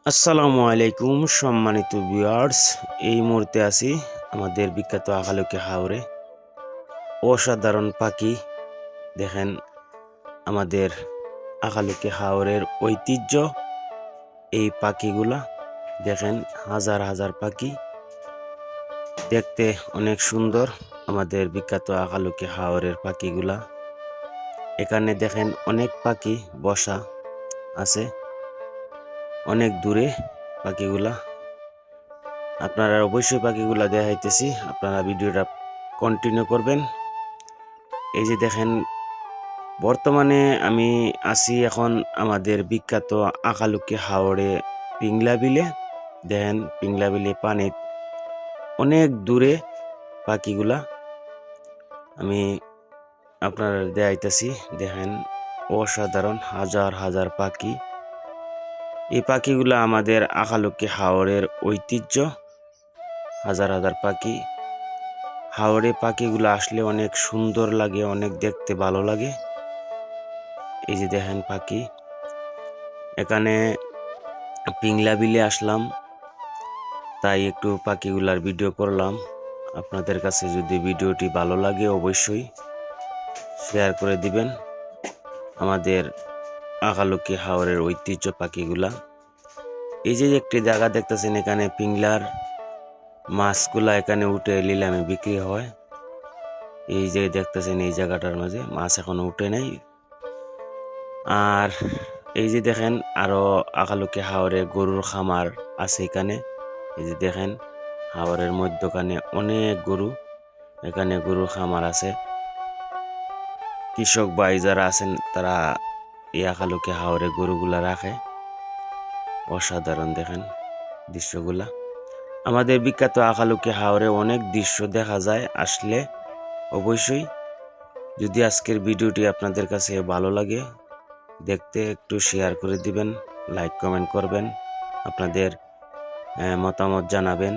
আসসালামু আলাইকুম সম্মানিত ভিউয়ার্স। এই মুহূর্তে আছি আমাদের বিখ্যাত আকালুকে হাওরে। অসাধারণ পাখি দেখেন, আমাদের আকালুকে হাওরের ঐতিহ্য এই পাখিগুলা দেখেন, হাজার হাজার পাখি দেখতে অনেক সুন্দর। আমাদের বিখ্যাত আকালুকে হাওরের পাখিগুলা এখানে দেখেন, অনেক পাখি বসা আছে অনেক দূরে। পাখিগুলা আপনারা অবশ্যই পাখিগুলা দেখাইতেছি, আপনারা ভিডিওটা কন্টিনিউ করবেন। এই যে দেখেন, বর্তমানে আমি আছি এখন আমাদের বিখ্যাত আকালুকে হাওড়ে পিংলা বিলে। দেখেন, পিংলা বিলে পানি অনেক দূরে পাখিগুলা আমি আপনারা দেখাইতেছি। দেখেন, অসাধারণ হাজার হাজার পাখি। এই পাখিগুলা আমাদের আকালুকে হাওড়ের ঐতিহ্য। হাজার হাজার পাখি, হাওড়ে পাখিগুলো আসলে অনেক সুন্দর লাগে, অনেক দেখতে ভালো লাগে। এই যে দেখেন পাখি, এখানে পিংলা বিলে আসলাম, তাই একটু পাখিগুলার ভিডিও করলাম। আপনাদের কাছে যদি ভিডিওটি ভালো লাগে অবশ্যই শেয়ার করে দিবেন। আমাদের আকালুকে হাওরের ঐতিহ্য পাখিগুলা। এই যে একটি জায়গা দেখতেছেন, এখানে পিংলার মাছগুলা এখানে উঠে নিলামে বিক্রি হয়। এই যে দেখতেছেন, এই জায়গাটার মাঝে মাছ এখনো উঠে নাই। আর এই যে দেখেন, আরো আকালুকে হাওরে গরুর খামার আছে এখানে। এই যে দেখেন, হাওরের মধ্যখানে অনেক গরু, এখানে গরুর খামার আছে। কৃষক ভাই যারা আছেন তারা এই আকালুকে হাওরে গরুগুলা রাখে। অসাধারণ দেখেন দৃশ্যগুলা। আমাদের বিখ্যাত আকালুকে হাওরে অনেক দৃশ্য দেখা যায় আসলে। অবশ্যই যদি আজকের ভিডিওটি আপনাদের কাছে ভালো লাগে দেখতে, একটু শেয়ার করে দিবেন, লাইক কমেন্ট করবেন, আপনাদের মতামত জানাবেন।